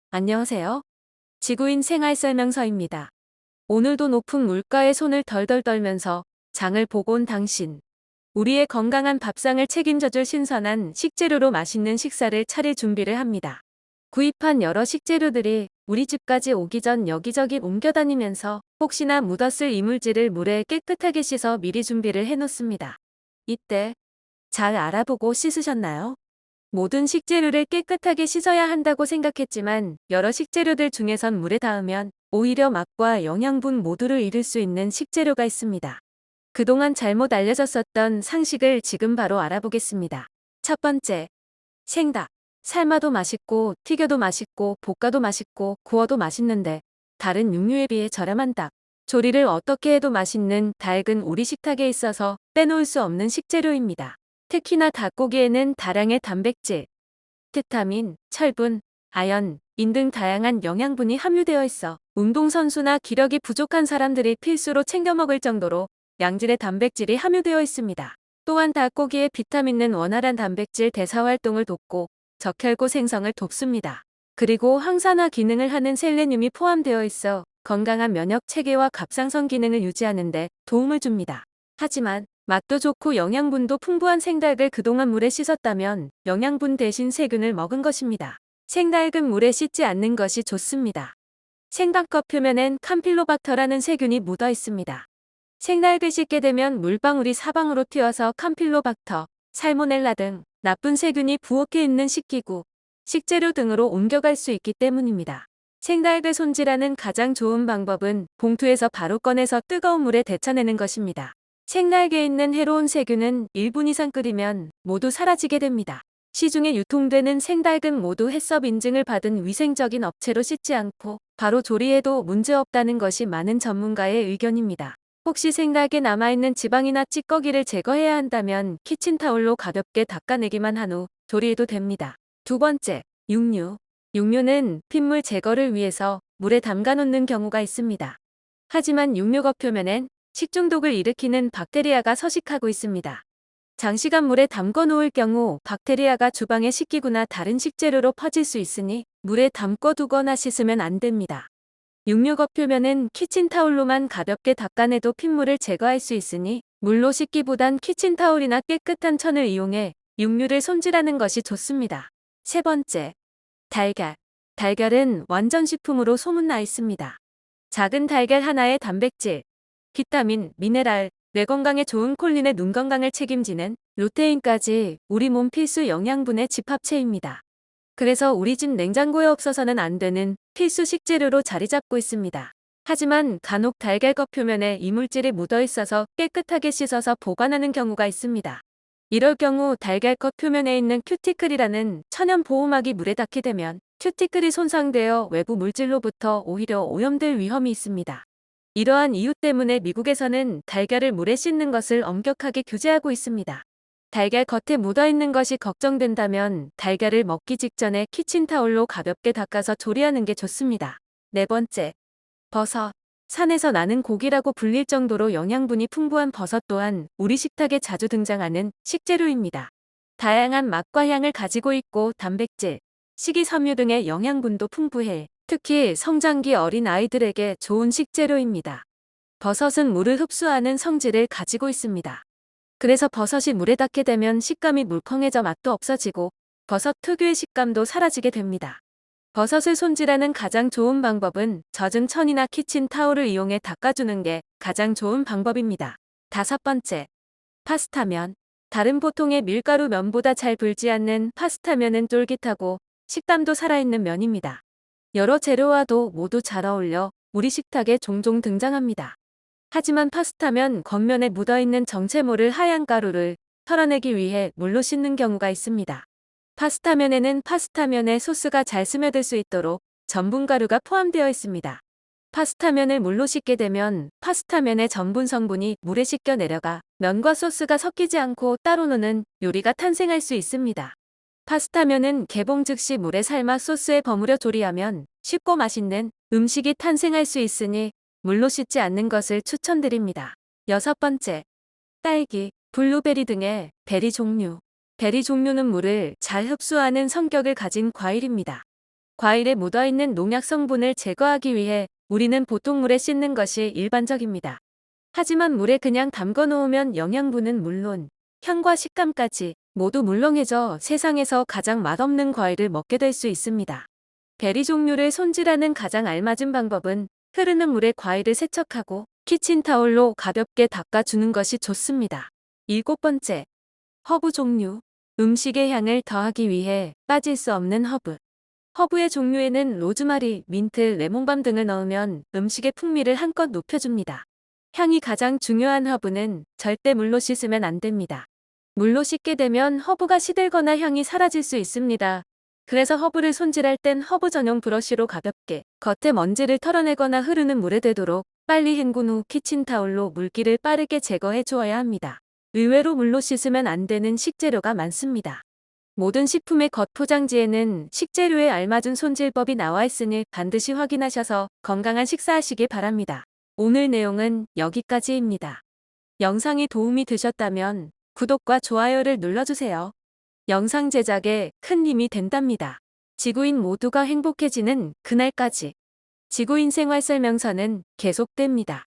안녕하세요. 지구인 생활 설명서입니다. 오늘도 높은 물가에 손을 덜덜 떨면서 장을 보고 온 당신. 우리의 건강한 밥상을 책임져줄 신선한 식재료로 맛있는 식사를 차릴 준비를 합니다. 구입한 여러 식재료들이 우리 집까지 오기 전 여기저기 옮겨다니면서 혹시나 묻었을 이물질을 물에 깨끗하게 씻어 미리 준비를 해놓습니다. 이때 잘 알아보고 씻으셨나요? 모든 식재료를 깨끗하게 씻어야 한다고 생각했지만 여러 식재료들 중에선 물에 닿으면 오히려 맛과 영양분 모두를 잃을 수 있는 식재료가 있습니다. 그동안 잘못 알려졌었던 상식을 지금 바로 알아보겠습니다. 첫 번째, 생닭. 삶아도 맛있고 튀겨도 맛있고 볶아도 맛있고 구워도 맛있는데 다른 육류에 비해 저렴한 닭. 조리를 어떻게 해도 맛있는 닭은 우리 식탁에 있어서 빼놓을 수 없는 식재료입니다. 특히나 닭고기에는 다량의 단백질, 비타민, 철분, 아연, 인 등 다양한 영양분이 함유되어 있어 운동선수나 기력이 부족한 사람들이 필수로 챙겨 먹을 정도로 양질의 단백질이 함유되어 있습니다. 또한 닭고기의 비타민은 원활한 단백질 대사 활동을 돕고 적혈구 생성을 돕습니다. 그리고 항산화 기능을 하는 셀레늄이 포함되어 있어 건강한 면역 체계와 갑상선 기능을 유지하는 데 도움을 줍니다. 하지만 맛도 좋고 영양분도 풍부한 생닭을 그동안 물에 씻었다면 영양분 대신 세균을 먹은 것입니다. 생닭은 물에 씻지 않는 것이 좋습니다. 생닭껍 표면엔 캄필로박터라는 세균이 묻어 있습니다. 생닭을 씻게 되면 물방울이 사방으로 튀어서 캄필로박터, 살모넬라 등 나쁜 세균이 부엌에 있는 식기구, 식재료 등으로 옮겨갈 수 있기 때문입니다. 생닭을 손질하는 가장 좋은 방법은 봉투에서 바로 꺼내서 뜨거운 물에 데쳐내는 것입니다. 생닭에 있는 해로운 세균은 1분 이상 끓이면 모두 사라지게 됩니다. 시중에 유통되는 생닭은 모두 해썹 인증을 받은 위생적인 업체로 씻지 않고 바로 조리해도 문제없다는 것이 많은 전문가의 의견입니다. 혹시 생닭에 남아있는 지방이나 찌꺼기를 제거해야 한다면 키친타올로 가볍게 닦아내기만 한 후 조리해도 됩니다. 두 번째, 육류. 육류는 핏물 제거를 위해서 물에 담가 놓는 경우가 있습니다. 하지만 육류겉 표면엔 식중독을 일으키는 박테리아가 서식하고 있습니다. 장시간 물에 담궈 놓을 경우 박테리아가 주방의 식기구나 다른 식재료로 퍼질 수 있으니 물에 담궈 두거나 씻으면 안 됩니다. 육류겉 표면은 키친타올로만 가볍게 닦아내도 핏물을 제거할 수 있으니 물로 씻기보단 키친타올이나 깨끗한 천을 이용해 육류를 손질하는 것이 좋습니다. 세 번째, 달걀. 달걀은 완전식품으로 소문나 있습니다. 작은 달걀 하나에 단백질, 비타민, 미네랄, 뇌 건강에 좋은 콜린의 눈 건강을 책임지는 루테인까지 우리 몸 필수 영양분의 집합체입니다. 그래서 우리 집 냉장고에 없어서는 안 되는 필수 식재료로 자리 잡고 있습니다. 하지만 간혹 달걀겉 표면에 이물질이 묻어 있어서 깨끗하게 씻어서 보관하는 경우가 있습니다. 이럴 경우 달걀겉 표면에 있는 큐티클이라는 천연 보호막이 물에 닿게 되면 큐티클이 손상되어 외부 물질로부터 오히려 오염될 위험이 있습니다. 이러한 이유 때문에 미국에서는 달걀을 물에 씻는 것을 엄격하게 규제하고 있습니다. 달걀 겉에 묻어있는 것이 걱정된다면 달걀을 먹기 직전에 키친타올로 가볍게 닦아서 조리하는 게 좋습니다. 네 번째, 버섯. 산에서 나는 고기라고 불릴 정도로 영양분이 풍부한 버섯 또한 우리 식탁에 자주 등장하는 식재료입니다. 다양한 맛과 향을 가지고 있고 단백질, 식이섬유 등의 영양분도 풍부해 특히 성장기 어린 아이들에게 좋은 식재료입니다. 버섯은 물을 흡수하는 성질을 가지고 있습니다. 그래서 버섯이 물에 닿게 되면 식감이 물컹해져 맛도 없어지고 버섯 특유의 식감도 사라지게 됩니다. 버섯을 손질하는 가장 좋은 방법은 젖은 천이나 키친타올을 이용해 닦아주는 게 가장 좋은 방법입니다. 다섯 번째, 파스타면. 다른 보통의 밀가루 면보다 잘 불지 않는 파스타면은 쫄깃하고 식감도 살아있는 면입니다. 여러 재료와도 모두 잘 어울려 우리 식탁에 종종 등장합니다. 하지만 파스타면 겉면에 묻어있는 정체모를 하얀 가루를 털어내기 위해 물로 씻는 경우가 있습니다. 파스타면에는 파스타면에 소스가 잘 스며들 수 있도록 전분가루가 포함되어 있습니다. 파스타면을 물로 씻게 되면 파스타면의 전분 성분이 물에 씻겨 내려가 면과 소스가 섞이지 않고 따로 노는 요리가 탄생할 수 있습니다. 파스타면은 개봉 즉시 물에 삶아 소스에 버무려 조리하면 쉽고 맛있는 음식이 탄생할 수 있으니 물로 씻지 않는 것을 추천드립니다. 여섯 번째, 딸기, 블루베리 등의 베리 종류. 베리 종류는 물을 잘 흡수하는 성격을 가진 과일입니다. 과일에 묻어있는 농약 성분을 제거하기 위해 우리는 보통 물에 씻는 것이 일반적입니다. 하지만 물에 그냥 담궈 놓으면 영양분은 물론 향과 식감까지 모두 물렁해져 세상에서 가장 맛없는 과일을 먹게 될 수 있습니다. 베리 종류를 손질하는 가장 알맞은 방법은 흐르는 물에 과일을 세척하고 키친타올로 가볍게 닦아주는 것이 좋습니다. 7번째, 허브 종류. 음식의 향을 더하기 위해 빠질 수 없는 허브. 허브의 종류에는 로즈마리, 민트, 레몬밤 등을 넣으면 음식의 풍미를 한껏 높여줍니다. 향이 가장 중요한 허브는 절대 물로 씻으면 안 됩니다. 물로 씻게 되면 허브가 시들거나 향이 사라질 수 있습니다. 그래서 허브를 손질할 땐 허브 전용 브러쉬로 가볍게 겉에 먼지를 털어내거나 흐르는 물에 대도록 빨리 헹군 후 키친타올로 물기를 빠르게 제거해 주어야 합니다. 의외로 물로 씻으면 안 되는 식재료가 많습니다. 모든 식품의 겉 포장지에는 식재료에 알맞은 손질법이 나와 있으니 반드시 확인하셔서 건강한 식사하시길 바랍니다. 오늘 내용은 여기까지입니다. 영상이 도움이 되셨다면 구독과 좋아요를 눌러주세요. 영상 제작에 큰 힘이 된답니다. 지구인 모두가 행복해지는 그날까지 지구인 생활 설명서는 계속됩니다.